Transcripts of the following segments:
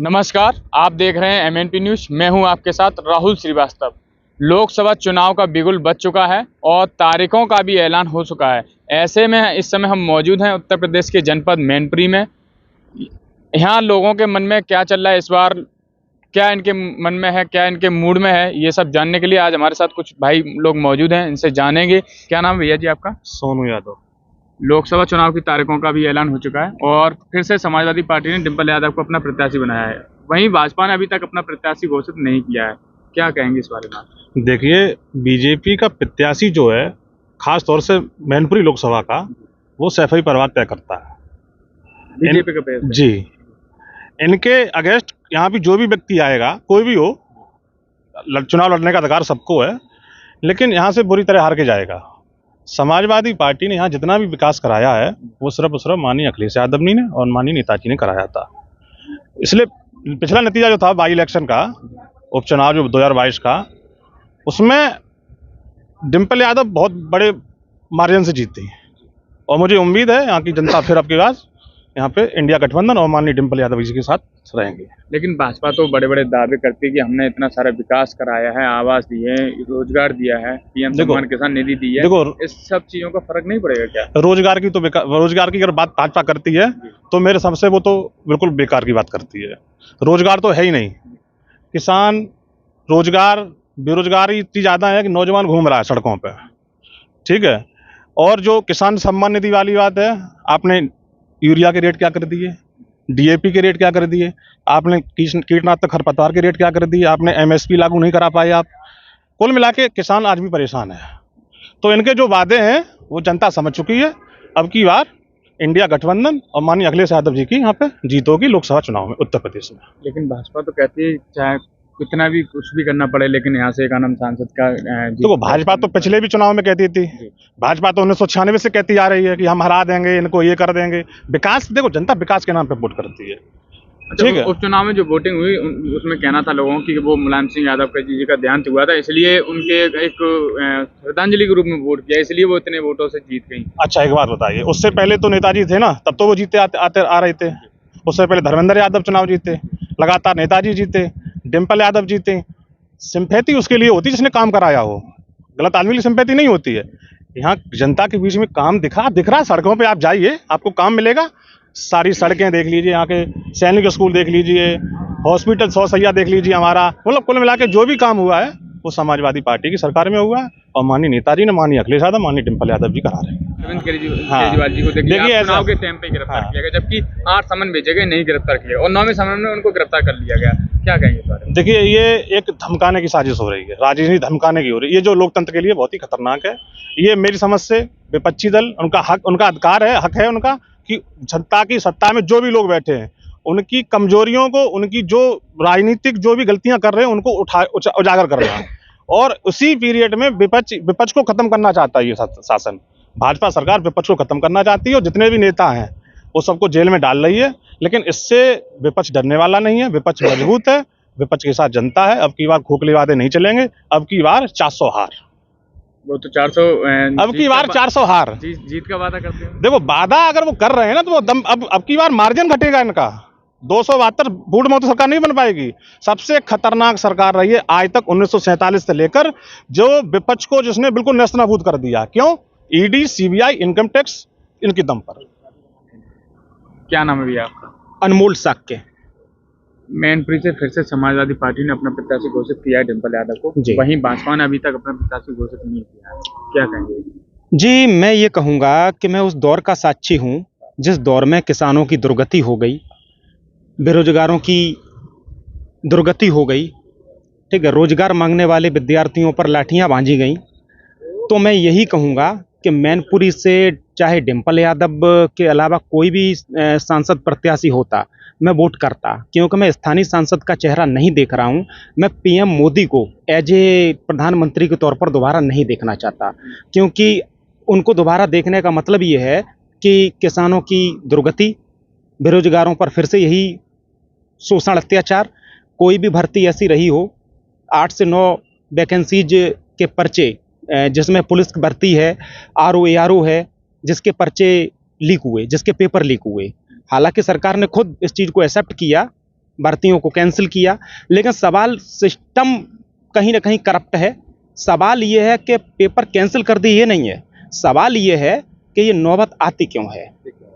नमस्कार, आप देख रहे हैं एमएनपी न्यूज़। मैं हूं आपके साथ राहुल श्रीवास्तव। लोकसभा चुनाव का बिगुल बज चुका है और तारीखों का भी ऐलान हो चुका है। ऐसे में इस समय हम मौजूद हैं उत्तर प्रदेश के जनपद मैनपुरी में। यहाँ लोगों के मन में क्या चल रहा है इस बार, क्या इनके मन में है, क्या इनके मूड में है, ये सब जानने के लिए आज हमारे साथ कुछ भाई लोग मौजूद हैं, इनसे जानेंगे। क्या नाम है भैया जी आपका? सोनू यादव। लोकसभा चुनाव की तारीखों का भी ऐलान हो चुका है और फिर से समाजवादी पार्टी ने डिंपल यादव को अपना प्रत्याशी बनाया है। वहीं भाजपा ने अभी तक अपना प्रत्याशी घोषित नहीं किया है। क्या कहेंगे इस बारे में? देखिए, बीजेपी का प्रत्याशी जो है, खास तौर से मैनपुरी लोकसभा का, वो सैफई परिवार तय करता है। बीजेपी का पेड़ जी, इनके अगेंस्ट यहाँ भी जो भी व्यक्ति आएगा, कोई भी हो, चुनाव लड़ने का अधिकार सबको है, लेकिन यहाँ से बुरी तरह हार के जाएगा। समाजवादी पार्टी ने यहाँ जितना भी विकास कराया है, वो सिर्फ और सिर्फ माननीय अखिलेश यादव जी ने और माननीय नेताजी ने कराया था। इसलिए पिछला नतीजा जो था बाई इलेक्शन का, उपचुनाव जो 2022 का, उसमें डिंपल यादव बहुत बड़े मार्जिन से जीती और मुझे उम्मीद है यहाँ की जनता फिर आपके पास यहाँ पे इंडिया गठबंधन और माननीय डिंपल यादव जी के साथ रहेंगे। लेकिन भाजपा तो बड़े बड़े दावे करती है कि हमने इतना सारा विकास कराया है, आवास दिए हैं, रोजगार दिया है, पीएम सम्मान किसान निधि दी है। देखो, इस सब चीजों का फर्क नहीं पड़ेगा क्या? रोजगार की अगर बात भाजपा करती है तो मेरे सबसे वो तो बिल्कुल बेकार की बात करती है। रोजगार तो है ही नहीं। किसान, रोजगार, बेरोजगारी इतनी ज़्यादा है कि नौजवान घूम रहा है सड़कों पर, ठीक है। और जो किसान सम्मान निधि वाली बात है, आपने यूरिया के रेट क्या कर दिए, डीएपी के रेट क्या कर दिए, आपने कीटनाशक खरपतवार के रेट क्या कर दिए, आपने एमएसपी लागू नहीं करा पाए आप। कुल मिला के किसान आज भी परेशान है। तो इनके जो वादे हैं वो जनता समझ चुकी है। अब की बार इंडिया गठबंधन और माननीय अखिलेश यादव जी की यहाँ पे जीत होगी लोकसभा चुनाव में उत्तर प्रदेश में। लेकिन भाजपा तो कहती है चाहे कितना भी कुछ भी करना पड़े, लेकिन यहाँ से एक आनंद सांसद का तो भाजपा तो पिछले भी चुनाव में कहती थी, भाजपा तो 1996 से कहती आ रही है कि हम हरा देंगे इनको, ये कर देंगे। विकास, देखो जनता विकास के नाम पे वोट करती है, ठीक है। उपचुनाव में जो वोटिंग हुई उसमें कहना था लोगों की कि वो मुलायम सिंह यादव के जी का देहांत हुआ था, इसलिए उनके एक श्रद्धांजलि के रूप में वोट किया, इसलिए वो इतने वोटों से जीत गई। अच्छा, एक बात बताइए, उससे पहले तो नेताजी थे ना, तब तो वो जीते आते आ रहे थे। उससे पहले धर्मेंद्र यादव चुनाव जीते, लगातार नेताजी जीते, डिंपल यादव जीते। सिंपैथी उसके लिए होती है जिसने काम कराया हो, गलत आदमी की सिंपैथी नहीं होती है। यहाँ जनता के बीच में काम दिख रहा है, सड़कों पे आप जाइए, आपको काम मिलेगा। सारी सड़कें देख लीजिए, यहाँ के सैनिक स्कूल देख लीजिए, हॉस्पिटल 100 सैया देख लीजिए हमारा, मतलब कुल मिला के जो भी काम हुआ है वो समाजवादी पार्टी की सरकार में हुआ है और माननीय नेताजी ने, माननीय अखिलेश यादव, माननीय डिंपल यादव जी करा रहे हैं। अरविंद केजरीवाल जी को देखिए चुनाव के टाइम पे गिरफ्तार किया गया, जबकि 8 समन भेजे गए, नहीं गिरफ्तार किया और 9वें समन में उनको गिरफ्तार कर लिया गया। क्या कहेंगे इस बारे में? देखिए, ये एक धमकाने की साजिश हो रही है, राजनीति धमकाने की हो रही है। ये जो लोकतंत्र के लिए बहुत ही खतरनाक है। ये मेरी समझ से विपक्षी दल, उनका हक, उनका अधिकार है, हक है उनका कि जनता की सत्ता में जो भी लोग बैठे हैं उनकी कमजोरियों को, उनकी जो राजनीतिक जो भी गलतियां कर रहे हैं उनको उजागर करना है। और उसी पीरियड में विपक्ष को खत्म करना चाहता है ये शासन। भाजपा सरकार विपक्ष को खत्म करना चाहती है और जितने भी नेता हैं वो सबको जेल में डाल रही है, लेकिन इससे विपक्ष डरने वाला नहीं है। विपक्ष मजबूत है, विपक्ष के साथ जनता है। अब की बार खोखले वादे नहीं चलेंगे, अब की बार 400 हार। वो तो 400 अब की बार 400 हार जीत का वादा करते हैं। देखो, वादा अगर वो कर रहे हैं ना तो वो दम, अब की बार मार्जिन घटेगा इनका। 272 फूट में तो सरकार नहीं बन पाएगी। सबसे खतरनाक सरकार रही है आज तक 1947 से लेकर, जो विपक्ष को जिसने बिल्कुल नेस्तनाबूद कर दिया। क्यों? ईडी, सीबीआई, इनकम टैक्स, इनकी दम पर। क्या नाम है भैया आपका? अनमोल साक्य। मैनपुरी से फिर से समाजवादी पार्टी ने अपना प्रत्याशी घोषित किया है डिंपल यादव को, वहीं भाजपा ने अभी तक अपना प्रत्याशी घोषित नहीं किया है। क्या कहेंगे? जी, मैं ये कहूँगा कि मैं उस दौर का साक्षी हूँ जिस दौर में किसानों की दुर्गति हो गई, बेरोजगारों की दुर्गति हो गई, ठीक है, रोजगार मांगने वाले विद्यार्थियों पर लाठियाँ भांजी गईं। तो मैं यही कहूँगा कि मैनपुरी से चाहे डिंपल यादव के अलावा कोई भी सांसद प्रत्याशी होता, मैं वोट करता, क्योंकि मैं स्थानीय सांसद का चेहरा नहीं देख रहा हूं। मैं पीएम मोदी को एज ए प्रधानमंत्री के तौर पर दोबारा नहीं देखना चाहता, क्योंकि उनको दोबारा देखने का मतलब ये है कि किसानों की दुर्गति, बेरोजगारों पर फिर से यही शोषण, अत्याचार, कोई भी भर्ती ऐसी रही हो, 8 से 9 वैकेंसीज के पर्चे जिसमें पुलिस की भर्ती है, आरओ है, जिसके पर्चे लीक हुए, जिसके पेपर लीक हुए। हालांकि सरकार ने खुद इस चीज़ को एक्सेप्ट किया, भर्तियों को कैंसिल किया। लेकिन सवाल सिस्टम कहीं ना कहीं करप्ट है। सवाल ये है कि पेपर कैंसिल कर दिए, ये नहीं है। सवाल ये है कि ये नौबत आती क्यों है।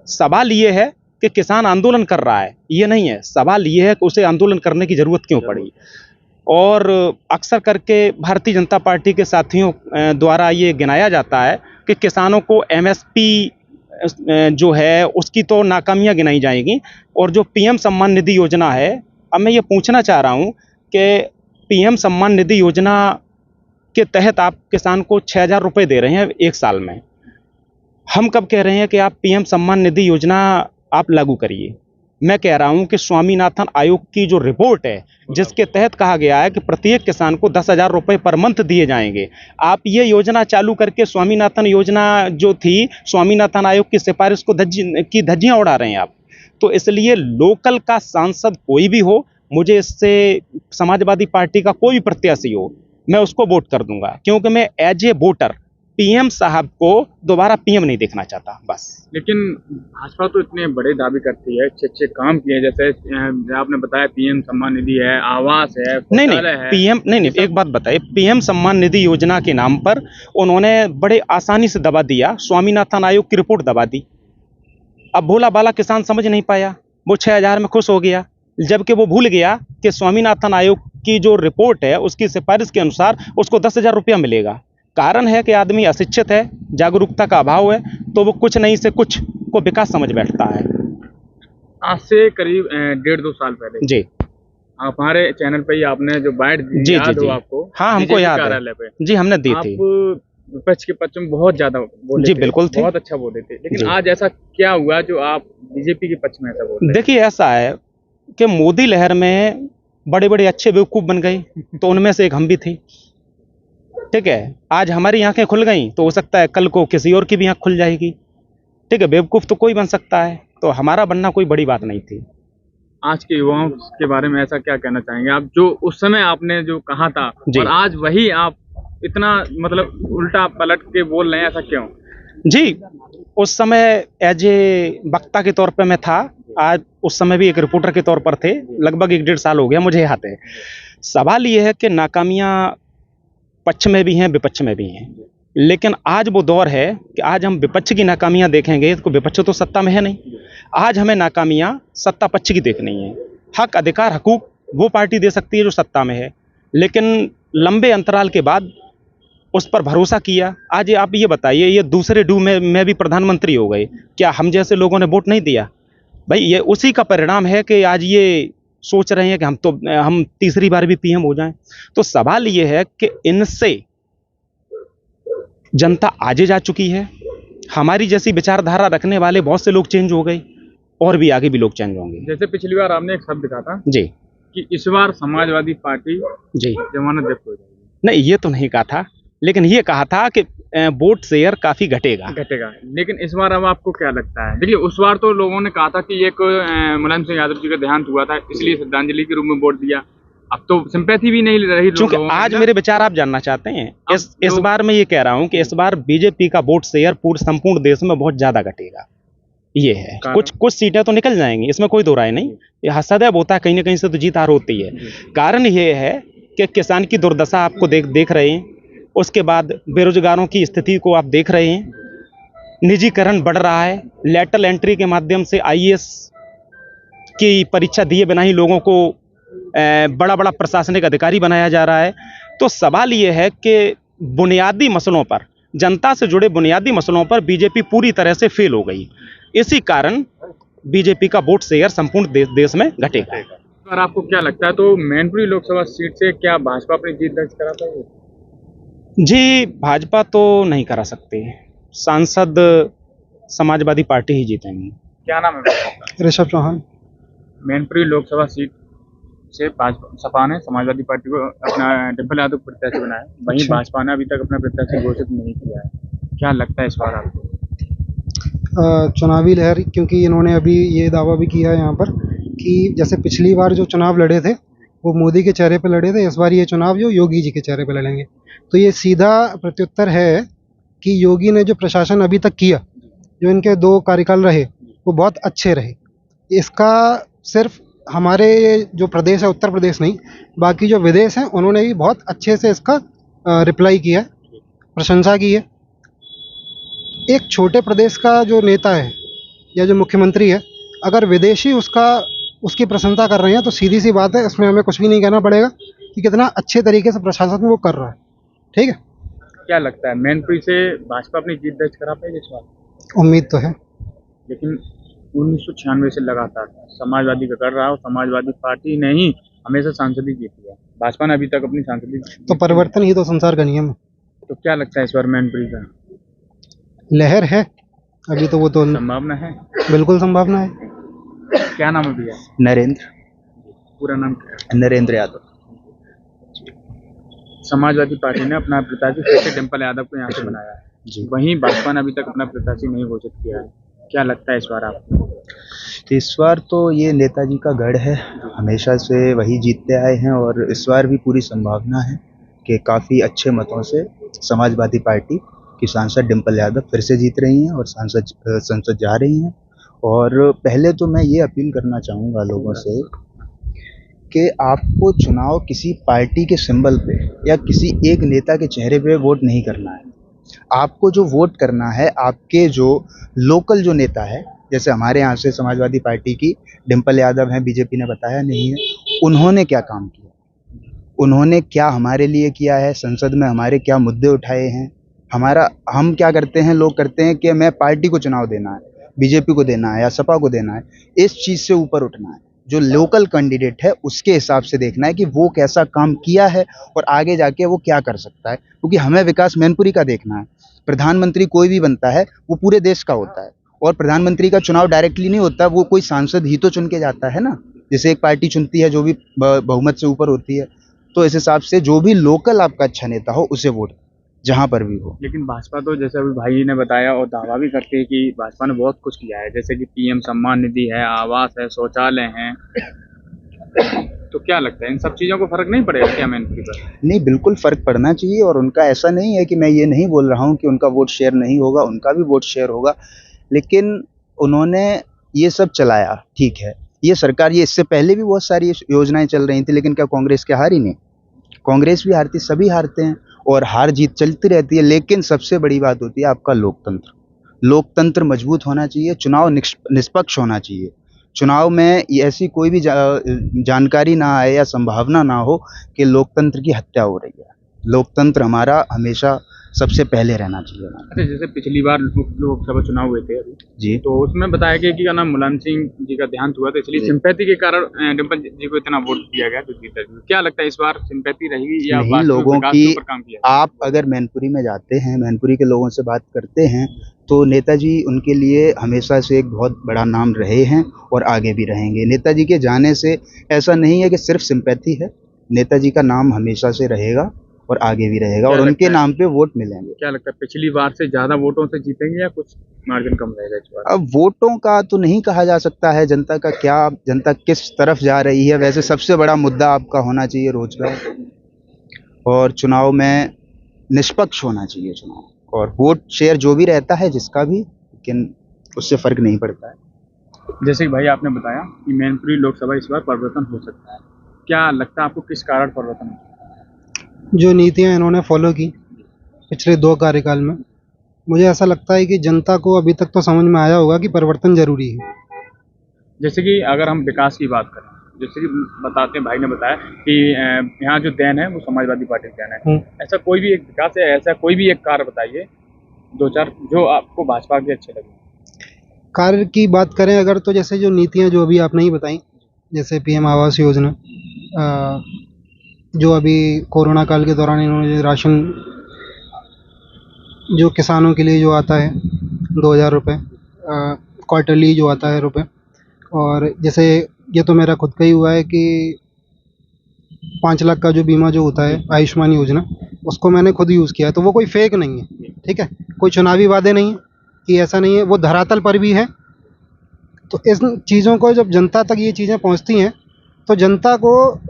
सवाल ये है कि किसान आंदोलन कर रहा है, ये नहीं है। सवाल ये है कि उसे आंदोलन करने की ज़रूरत क्यों पड़ी। और अक्सर करके भारतीय जनता पार्टी के साथियों द्वारा ये गिनाया जाता है कि किसानों को एमएसपी जो है उसकी तो नाकामियां गिनाई जाएगी। और जो पीएम सम्मान निधि योजना है, अब मैं ये पूछना चाह रहा हूँ कि पीएम सम्मान निधि योजना के तहत आप किसान को 6,000 रुपये दे रहे हैं एक साल में। हम कब कह रहे हैं कि आप पीएम सम्मान निधि योजना आप लागू करिए। मैं कह रहा हूं कि स्वामीनाथन आयोग की जो रिपोर्ट है, जिसके तहत कहा गया है कि प्रत्येक किसान को 10,000 रुपये पर मंथ दिए जाएंगे, आप ये योजना चालू करके स्वामीनाथन योजना जो थी, स्वामीनाथन आयोग की सिफारिश को धज्जियां उड़ा रहे हैं आप। तो इसलिए लोकल का सांसद कोई भी हो, मुझे इससे समाजवादी पार्टी का कोई भी प्रत्याशी हो, मैं उसको वोट कर दूंगा, क्योंकि मैं एज ए वोटर पीएम साहब को दोबारा पीएम नहीं देखना चाहता बस। लेकिन भाजपा तो इतने बड़े दावे करती है, अच्छे काम किए, जैसे आपने बताया पीएम सम्मान निधि है, आवास है, नहीं पीएम नहीं, एक बात बताइए, पीएम सम्मान निधि योजना के नाम पर उन्होंने बड़े आसानी से दबा दिया, स्वामीनाथन आयोग की रिपोर्ट दबा दी। अब भोला बाला किसान समझ नहीं पाया, वो 6,000 में खुश हो गया, जबकि वो भूल गया कि स्वामीनाथन आयोग की जो रिपोर्ट है उसकी सिफारिश के अनुसार उसको 10,000 रुपया मिलेगा। कारण है कि आदमी अशिक्षित है, जागरूकता का अभाव है, तो वो कुछ नहीं से कुछ को विकास समझ बैठता है। आज से करीब 1.5-2 साल पहले जी आप हमारे चैनल पे ही आपने जो बाइट दी, जी याद जी हो आपको? हाँ, हमको याद है जी, हमने दी थी। आप विपक्ष के पक्ष में बहुत ज्यादा बोले जी थे, बिल्कुल थे, बहुत अच्छा बोले थे, लेकिन आज ऐसा क्या हुआ जो आप बीजेपी के पक्ष में ऐसा बोल रहे हैं? देखिए, ऐसा है कि मोदी लहर में बड़े बड़े अच्छे बेवकूफ़ बन गए, तो उनमें से एक हम भी थे। ठीक है, आज हमारी आंखें खुल गई तो हो सकता है कल को किसी और की भी आंख खुल जाएगी। ठीक है, बेवकूफ़ तो कोई बन सकता है, तो हमारा बनना कोई बड़ी बात नहीं थी। आज के युवाओं के बारे में ऐसा क्या कहना चाहेंगे आप, जो उस समय आपने जो कहा था और आज वही आप इतना मतलब उल्टा पलट के बोल रहे हैं, ऐसा क्यों? जी, उस समय एज ए वक्ता के तौर पे मैं था, आज उस समय भी एक रिपोर्टर के तौर पर थे। लगभग 1-1.5 साल हो गया, मुझे याद है। सवाल ये है कि नाकामियां पक्ष में भी हैं, विपक्ष में भी हैं, लेकिन आज वो दौर है कि आज हम विपक्ष की नाकामियां देखेंगे तो विपक्ष तो सत्ता में है नहीं। आज हमें नाकामियां सत्ता पक्ष की देखनी है। हक, अधिकार, हकूक वो पार्टी दे सकती है जो सत्ता में है, लेकिन लंबे अंतराल के बाद उस पर भरोसा किया। आज आप ये बताइए, ये दूसरे डू में भी प्रधानमंत्री हो गए, क्या हम जैसे लोगों ने वोट नहीं दिया? भाई, ये उसी का परिणाम है कि आज ये सोच रहे हैं कि हम तीसरी बार भी पीएम हो जाएं। तो सवाल ये है कि इनसे जनता आगे जा चुकी है। हमारी जैसी विचारधारा रखने वाले बहुत से लोग चेंज हो गए, और भी आगे भी लोग चेंज होंगे। जैसे पिछली बार आपने एक शब्द कहा था जी कि इस बार समाजवादी पार्टी जी जमानत जब्त हो जाएगी। नहीं, ये तो नहीं कहा था, लेकिन ये कहा था कि वोट शेयर काफी घटेगा। लेकिन इस बार अब आपको क्या लगता है? देखिए, उस बार तो लोगों ने कहा था कि एक मुलायम सिंह यादव जी का देहांत हुआ था, इसलिए श्रद्धांजलि के रूप में वोट दिया। अब तो सिंपैथी भी नहीं रही। क्योंकि आज मेरे विचार आप जानना चाहते हैं, इस बार मैं ये कह रहा हूं कि इस बार बीजेपी का वोट शेयर संपूर्ण देश में बहुत ज्यादा घटेगा। ये है, कुछ सीटें तो निकल जाएंगी, इसमें कोई दो राय नहीं। यह सदैव होता है, कहीं ना कहीं से तो जीत हार होती है। कारण ये है कि किसान की दुर्दशा आपको देख रहे हैं, उसके बाद बेरोजगारों की स्थिति को आप देख रहे हैं, निजीकरण बढ़ रहा है, लेटरल एंट्री के माध्यम से आईएएस की परीक्षा दिए बिना ही लोगों को बड़ा बड़ा प्रशासनिक अधिकारी बनाया जा रहा है। तो सवाल ये है कि बुनियादी मसलों पर, जनता से जुड़े बुनियादी मसलों पर बीजेपी पूरी तरह से फेल हो गई। इसी कारण बीजेपी का वोट शेयर संपूर्ण देश में घटेगा। और आपको क्या लगता है, तो मैनपुरी लोकसभा सीट से क्या भाजपा अपनी जीत दर्ज करा पाएगी? जी, भाजपा तो नहीं करा सकते, सांसद समाजवादी पार्टी ही जीतेंगी। क्या नाम है? ऋषभ चौहान। मैनपुरी लोकसभा सीट से सपा ने समाजवादी पार्टी को अपना डिम्पल यादव प्रत्याशी बनाया, वहीं भाजपा ने अभी तक अपना प्रत्याशी घोषित नहीं किया है। क्या लगता है इस बार आपको? चुनावी लहर, क्योंकि इन्होंने अभी ये दावा भी किया है यहाँ पर कि जैसे पिछली बार जो चुनाव लड़े थे वो मोदी के चेहरे पर लड़े थे, इस बार ये चुनाव जो योगी जी के चेहरे पर लड़ेंगे। तो ये सीधा प्रत्युत्तर है कि योगी ने जो प्रशासन अभी तक किया, जो इनके 2 कार्यकाल रहे वो बहुत अच्छे रहे। इसका सिर्फ हमारे जो प्रदेश है, उत्तर प्रदेश नहीं, बाकी जो विदेश हैं, उन्होंने भी बहुत अच्छे से इसका रिप्लाई किया है, प्रशंसा की है। एक छोटे प्रदेश का जो नेता है या जो मुख्यमंत्री है, अगर विदेशी उसकी प्रशंसा कर रहे हैं, तो सीधी सी बात है, इसमें हमें कुछ भी नहीं कहना पड़ेगा कि कितना अच्छे तरीके से प्रशासन वो कर रहा है। ठीक है, क्या लगता है मैनपुरी से भाजपा अपनी जीत दर्ज करा पाएगी इस बार? उम्मीद तो है। लेकिन 1996 से लगातार समाजवादी का कर रहा हो, समाजवादी पार्टी ने ही हमेशा सांसद ही जीती है, भाजपा ने अभी तक अपनी सांसद तो परिवर्तन ही तो संसार का नियम है। तो क्या लगता है इस बार मैनपुरी का लहर है अभी तो, वो तो संभावना है? बिल्कुल संभावना है। क्या नाम है भैया? नरेंद्र पूरा नाम क्या है? नरेंद्र यादव। समाजवादी पार्टी ने अपना प्रत्याशी फिर से डिम्पल यादव को यहाँ से बनाया है, जी। वहीं भाजपा ने अभी तक अपना प्रत्याशी नहीं घोषित किया है, क्या लगता है इस बार आपको? इस बार तो ये नेताजी का गढ़ है, हमेशा से वही जीतते आए हैं और इस बार भी पूरी संभावना है कि काफ़ी अच्छे मतों से समाजवादी पार्टी की सांसद डिम्पल यादव फिर से जीत रही हैं और संसद जा रही हैं। और पहले तो मैं ये अपील करना चाहूँगा लोगों से कि आपको चुनाव किसी पार्टी के सिंबल पे या किसी एक नेता के चेहरे पे वोट नहीं करना है। आपको जो वोट करना है, आपके जो लोकल जो नेता है, जैसे हमारे यहाँ से समाजवादी पार्टी की डिम्पल यादव हैं, बीजेपी ने बताया नहीं है, उन्होंने क्या काम किया, उन्होंने क्या हमारे लिए किया है, संसद में हमारे क्या मुद्दे उठाए हैं। हम क्या करते हैं, लोग करते हैं कि मैं पार्टी को चुनाव देना है, बीजेपी को देना है या सपा को देना है, इस चीज़ से ऊपर उठना है। जो लोकल कैंडिडेट है उसके हिसाब से देखना है कि वो कैसा काम किया है और आगे जाके वो क्या कर सकता है, क्योंकि हमें विकास मैनपुरी का देखना है। प्रधानमंत्री कोई भी बनता है वो पूरे देश का होता है और प्रधानमंत्री का चुनाव डायरेक्टली नहीं होता, वो कोई सांसद ही तो चुन के जाता है ना, जैसे एक पार्टी चुनती है जो भी बहुमत से ऊपर होती है। तो इस हिसाब से जो भी लोकल आपका अच्छा नेता हो उसे वोट जहाँ पर भी हो। लेकिन भाजपा तो जैसे अभी भाई ने बताया और दावा भी करते हैं कि भाजपा ने बहुत कुछ किया है, जैसे कि पीएम सम्मान निधि है, आवास है, शौचालय हैं, तो क्या लगता है इन सब चीज़ों को फर्क नहीं पड़ेगा क्या मैनपुरी पर? नहीं, बिल्कुल फ़र्क पड़ना चाहिए और उनका ऐसा नहीं है कि मैं ये नहीं बोल रहा हूँ कि उनका वोट शेयर नहीं होगा, उनका भी वोट शेयर होगा, लेकिन उन्होंने ये सब चलाया, ठीक है। ये सरकार, ये इससे पहले भी बहुत सारी योजनाएं चल रही थी, लेकिन क्या कांग्रेस क्या हारी नहीं? कांग्रेस भी हारती, सभी हारते हैं और हार जीत चलती रहती है, लेकिन सबसे बड़ी बात होती है आपका लोकतंत्र। लोकतंत्र मजबूत होना चाहिए, चुनाव निष्पक्ष होना चाहिए। चुनाव में ऐसी कोई भी जानकारी ना आए या संभावना ना हो कि लोकतंत्र की हत्या हो रही है। लोकतंत्र हमारा हमेशा सबसे पहले रहना चाहिए। अच्छा, जैसे पिछली बार लोकसभा चुनाव हुए थे अभी जी, तो उसमें बताया गया कि क्या नाम मुलायम सिंह जी का देहांत हुआ, तो इसलिए सिंपैथी के कारण डिम्पल जी को इतना वोट दिया गया, तो जीता जी। क्या लगता है इस बार सिंपैथी रहेगी या नहीं, वास्तव में लोगों विकास की, के ऊपर काम किया? आप अगर मैनपुरी में जाते हैं, मैनपुरी के लोगों से बात करते हैं, तो नेताजी उनके लिए हमेशा से एक बहुत बड़ा नाम रहे हैं और आगे भी रहेंगे। नेताजी के जाने से ऐसा नहीं है कि सिर्फ सिंपैथी है, नेताजी का नाम हमेशा से रहेगा और आगे भी रहेगा और उनके नाम पे वोट मिलेंगे। क्या लगता है पिछली बार से ज्यादा वोटों से जीतेंगे या कुछ मार्जिन कम रहेगा इस बार? अब वोटों का तो नहीं कहा जा सकता है, जनता का क्या, जनता किस तरफ जा रही है। वैसे सबसे बड़ा मुद्दा आपका होना चाहिए रोजगार और चुनाव में निष्पक्ष होना चाहिए चुनाव, और वोट शेयर जो भी रहता है जिसका भी, लेकिन उससे फर्क नहीं पड़ता है। जैसे कि भाई आपने बताया कि मैनपुरी लोकसभा इस बार परिवर्तन हो सकता है, क्या लगता है आपको किस कारण परिवर्तन हो सकता है? जो नीतियां इन्होंने फॉलो की पिछले 2 कार्यकाल में, मुझे ऐसा लगता है कि जनता को अभी तक तो समझ में आया होगा कि परिवर्तन जरूरी है। जैसे कि अगर हम विकास की बात करें, जैसे कि बताते हैं, भाई ने बताया कि यहाँ जो देन है वो समाजवादी पार्टी का देन है, ऐसा कोई भी एक विकास है, ऐसा कोई भी एक कार्य बताइए 2-4 जो आपको भाजपा के अच्छे लगे। कार्य की बात करें अगर, तो जैसे जो नीतियां जो अभी आपने ही बताई, जैसे पीएम आवास योजना, जो अभी कोरोना काल के दौरान इन्होंने जो राशन जो किसानों के लिए जो आता है 2000 रुपये क्वार्टरली जो आता है रुपये, और जैसे ये तो मेरा खुद का ही हुआ है कि 5 लाख का जो बीमा जो होता है आयुष्मान योजना, उसको मैंने खुद यूज़ किया है, तो वो कोई फेक नहीं है, ठीक है, कोई चुनावी वादे नहीं है कि ऐसा नहीं है, वो धरातल पर भी है। तो इस चीज़ों को जब जनता तक ये चीज़ें पहुंचती हैं तो जनता को,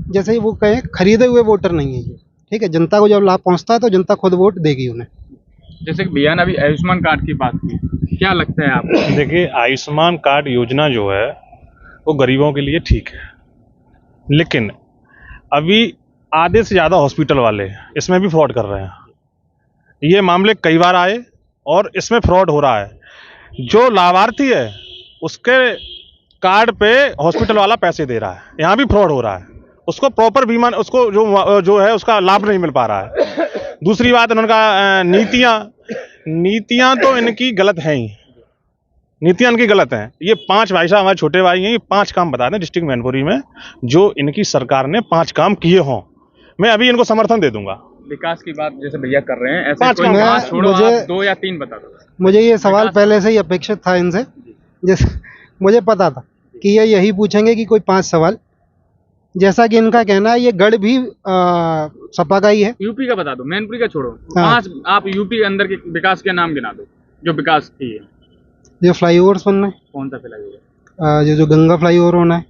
जैसे ही वो कहें, खरीदे हुए वोटर नहीं है ये, ठीक है, जनता को जब लाभ पहुंचता है तो जनता खुद वोट देगी उन्हें। जैसे कि भैया ने अभी आयुष्मान कार्ड की बात की, क्या लगता है आपको? देखिए, आयुष्मान कार्ड योजना जो है वो गरीबों के लिए ठीक है, लेकिन अभी आधे से ज़्यादा हॉस्पिटल वाले इसमें भी फ्रॉड कर रहे हैं। ये मामले कई बार आए और इसमें फ्रॉड हो रहा है। जो लाभार्थी है उसके कार्ड पे हॉस्पिटल वाला पैसे दे रहा है, यहाँ भी फ्रॉड हो रहा है। उसको प्रॉपर बीमा, उसको जो है उसका लाभ नहीं मिल पा रहा है। दूसरी बात, इनका नीतियाँ तो इनकी गलत हैं ही, नीतियाँ इनकी गलत हैं। ये 5 भाई साहब हमारे छोटे भाई हैं, ये 5 काम बता दें डिस्ट्रिक्ट मैनपुरी में जो इनकी सरकार ने 5 काम किए हों, मैं अभी इनको समर्थन दे दूंगा। विकास की बात जैसे भैया कर रहे हैं, ऐसे 5 कोई काम बात छोड़ो, मुझे- आप 2 या 3 बता दो। मुझे ये सवाल पहले से ही अपेक्षित था इनसे, जैसे मुझे पता था कि ये यही पूछेंगे कि कोई 5 सवाल। जैसा कि इनका कहना है, ये गढ़ भी सपा का ही है। यूपी का बता दो, मैनपुरी का छोड़ो। हाँ। 5 आप यूपी के अंदर के विकास के नाम गिना दो जो विकास किए हैं। जो फ्लाईओवर्स बनना है, कौन सा फ्लाईओवर? जो गंगा फ्लाईओवर होना है,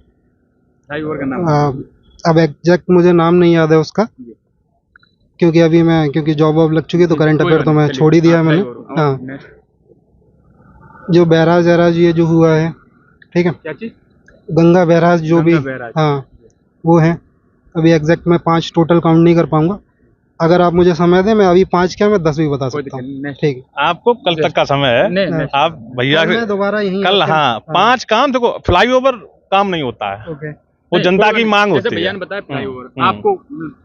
फ्लाईओवर का नाम? अब एग्जैक्ट मुझे नाम नहीं याद है उसका, क्योंकि जॉब वॉब लग चुकी है तो करंट अफेयर तो मैं छोड़ ही दिया है मैंने। हाँ, जो बैराज वैराज ये जो हुआ है, ठीक है, क्या चीज? गंगा बैराज जो भी, गंगा बैराज। हाँ वो है। अभी एग्जैक्ट मैं 5 टोटल काउंट नहीं कर पाऊंगा, अगर आप मुझे समय दें मैं अभी 5 क्या मैं 10 भी बता कोई सकता दिक्कत हूँ। नहीं, ठीक है, आपको कल तक का समय है, next। आप भैया मैं दोबारा यही कल, हाँ 5 काम। देखो फ्लाईओवर काम नहीं होता है, ओके। वो जनता की मांग जैसे होती भैया है। ने बताया फ्लाईओवर, आपको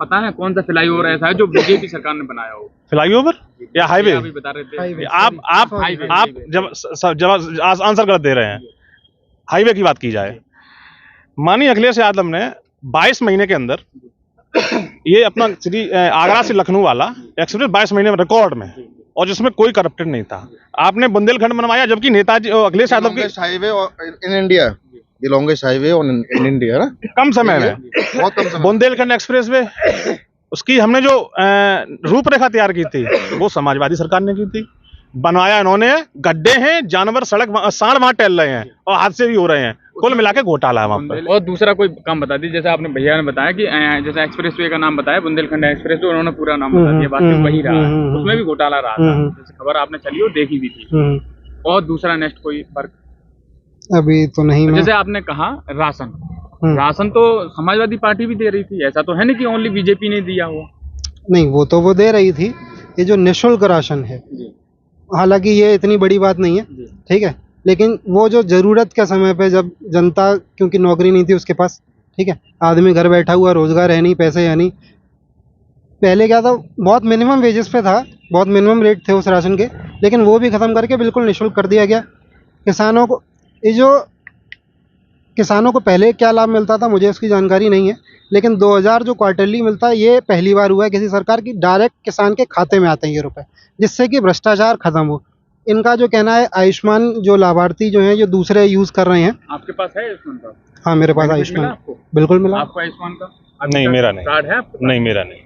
पता है कौन सा फ्लाईओवर ऐसा है जो बीजेपी सरकार ने बनाया हो? फ्लाईओवर या हाईवे? अभी बता रहे थे। हाईवे। आप जब आंसर गलत दे रहे हैं। हाईवे की बात की जाए, माननीय अखिलेश यादव ने 22 महीने के अंदर ये अपना आगरा से लखनऊ वाला एक्सप्रेस 22 महीने में रिकॉर्ड में, और जिसमें कोई करप्टेड नहीं था। आपने बुंदेलखंड बनवाया, जबकि नेताजी अखिलेश यादव की highway in India, the longest highway in India ना, कम समय में बहुत कम समय। बुंदेलखंड एक्सप्रेस वे, उसकी हमने जो रूपरेखा तैयार की थी वो समाजवादी सरकार ने की थी। बनवाया इन्होंने, गड्ढे हैं, जानवर सांड वहां टहल रहे हैं और हादसे भी हो रहे हैं। कुल मिला के घोटाला है वहां पर। और दूसरा कोई काम बता दी, जैसे आपने भैया ने बताया कि जैसे एक्सप्रेसवे का नाम बताया, बुंदेलखंड एक्सप्रेस, उन्होंने पूरा नाम बता दिया, बाकी वही रहा है, उसमें भी घोटाला रहा था। जैसे खबर आपने चली हो, देखी भी थी। और दूसरा नेक्स्ट कोई फर्क? अभी तो नहीं। मैं जैसे आपने कहा राशन तो समाजवादी पार्टी भी दे रही थी, ऐसा तो है नहीं कि ओनली बीजेपी ने दिया हो। नहीं, वो तो वो दे रही थी। ये जो निःशुल्क राशन है, हालांकि ये इतनी बड़ी बात नहीं है, ठीक है, लेकिन वो जो जरूरत के समय पे, जब जनता, क्योंकि नौकरी नहीं थी उसके पास, ठीक है, आदमी घर बैठा हुआ, रोजगार है नहीं, पैसे है नहीं। पहले क्या था, बहुत मिनिमम वेजेस पे था, बहुत मिनिमम रेट थे उस राशन के, लेकिन वो भी खत्म करके बिल्कुल निःशुल्क कर दिया गया किसानों को। ये जो किसानों को पहले क्या लाभ मिलता था मुझे उसकी जानकारी नहीं है, लेकिन 2000 जो क्वार्टरली मिलता है, ये पहली बार हुआ है किसी सरकार की, डायरेक्ट किसान के खाते में आते हैं ये रुपए, जिससे कि भ्रष्टाचार खत्म हो। इनका जो कहना है, आयुष्मान जो लाभार्थी जो हैं, जो दूसरे यूज कर रहे हैं। आपके पास है आयुष्मान का? हाँ, मेरे पास मिला आयुष्मान आपको? बिल्कुल मिला। आपको आयुष्मान का नहीं, मेरा नहीं। कार्ड है आपको? नहीं, मेरा नहीं।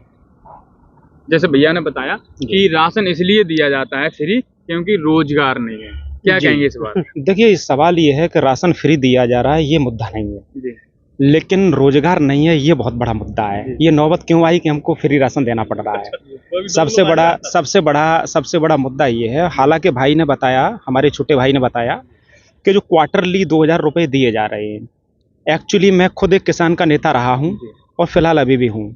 जैसे भैया ने बताया कि राशन इसलिए दिया जाता है फ्री क्योंकि रोजगार नहीं है, क्या कहेंगे इस बात? देखिए, सवाल ये है कि राशन फ्री दिया जा रहा है, ये मुद्दा नहीं है, जी। लेकिन रोजगार नहीं है, ये बहुत बड़ा मुद्दा है। ये नौबत क्यों आई कि हमको फ्री राशन देना पड़ रहा है? सबसे बड़ा मुद्दा ये है। हालांकि भाई ने बताया, हमारे छोटे भाई ने बताया कि जो क्वार्टरली 2000 रुपए दिए जा रहे हैं, एक्चुअली मैं खुद एक किसान का नेता रहा हूँ और फिलहाल अभी भी हूँ,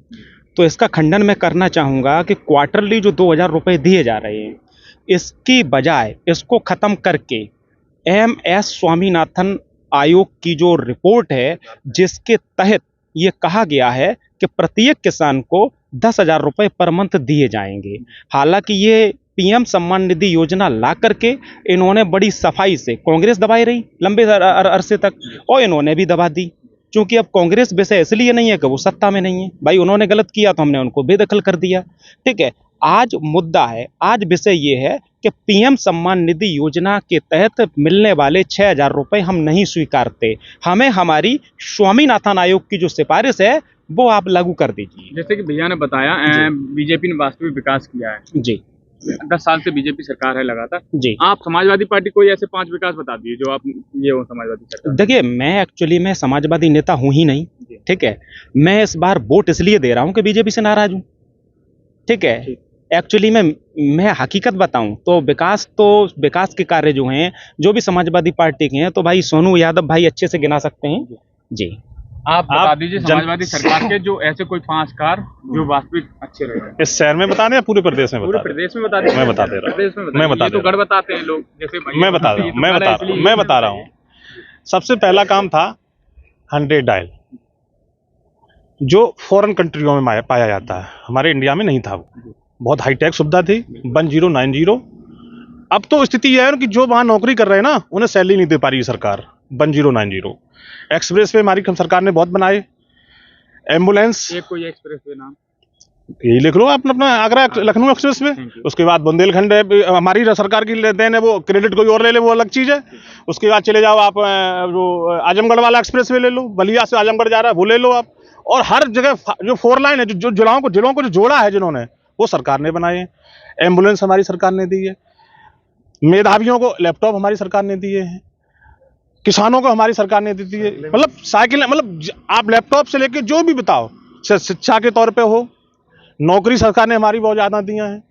तो इसका खंडन मैं करना चाहूँगा कि क्वार्टरली जो 2000 रुपए दिए जा रहे हैं, इसकी बजाय इसको ख़त्म करके MS स्वामीनाथन आयोग की जो रिपोर्ट है, जिसके तहत ये कहा गया है कि प्रत्येक किसान को 10,000 रुपये पर मंथ दिए जाएंगे। हालांकि ये PM सम्मान निधि योजना ला करके इन्होंने बड़ी सफाई से, कांग्रेस दबाई रही लंबे अरसे तक और इन्होंने भी दबा दी, क्योंकि अब कांग्रेस विषय इसलिए नहीं है कि वो सत्ता में नहीं है। भाई, उन्होंने गलत किया तो हमने उनको बेदखल कर दिया, ठीक है। आज मुद्दा है, आज विषय ये है कि PM सम्मान निधि योजना के तहत मिलने वाले 6,000 रुपये हम नहीं स्वीकारते। हमें हमारी स्वामीनाथन आयोग की जो सिफारिश है वो आप लागू कर दीजिए। जैसे कि भैया ने बताया, बीजेपी ने वास्तविक विकास किया है जी, 10 साल से बीजेपी सरकार है लगातार। जी। आप समाजवादी पार्टी कोई ऐसे 5 विकास बता दिए जो आप ये हो समाजवादी सरकार? देखिए, मैं एक्चुअली मैं समाजवादी नेता हूं ही नहीं, ठीक है। मैं इस बार वोट इसलिए दे रहा हूं कि बीजेपी से नाराज हूं, ठीक है। एक्चुअली मैं हकीकत बताऊं तो विकास के कार्य जो हैं, जो भी समाजवादी पार्टी के हैं, तो भाई सोनू यादव भाई अच्छे से गिना सकते हैं जी। आप बता दीजिए समाजवादी सरकार के जो ऐसे कोई 5 कार्य जो वास्तविक अच्छे रहे हैं। इस शहर में बता दें या पूरे प्रदेश में पूरे बता दें? प्रदेश में बता दीजिए। मैं बता दे रहा हूँ। प्रदेश में मैं बता ये तो दे रहा गढ़ बताते हैं लोग, जैसे मैं बता रहा हूँ, मैं बता रहा हूँ। सबसे पहला काम था 100 डायल, जो फॉरेन कंट्रियों में पाया जाता है, हमारे इंडिया में नहीं था। वो बहुत हाईटेक सुविधा थी। 1090। अब तो स्थिति यह है कि जो वहाँ नौकरी कर रहे हैं ना, उन्हें सैलरी नहीं दे पा रही है सरकार। 1090 एक्सप्रेस वे हमारी सरकार ने बहुत बनाए। एम्बुलेंस, एक कोई एक्सप्रेस वे नाम यही लिख लो आप अपना, आगरा लखनऊ एक्सप्रेस वे। उसके बाद बुंदेलखंड हमारी सरकार की देन है, वो क्रेडिट कोई और ले ले वो अलग चीज़ है। उसके बाद चले जाओ आप जो आजमगढ़ वाला एक्सप्रेस वे ले लो, बलिया से आजमगढ़ जा रहा है वो ले लो आप। और हर जगह जो 4 लाइन है, जो जिलों को जो जोड़ा है जिन्होंने, वो सरकार ने बनाए हैं। एम्बुलेंस हमारी सरकार ने दी है। मेधावियों को लैपटॉप हमारी सरकार ने दिए हैं। किसानों को हमारी सरकार ने दी है। मतलब साइकिल, मतलब आप लैपटॉप से लेके जो भी बताओ, शिक्षा के तौर पे हो, नौकरी सरकार ने हमारी बहुत ज़्यादा दिया है।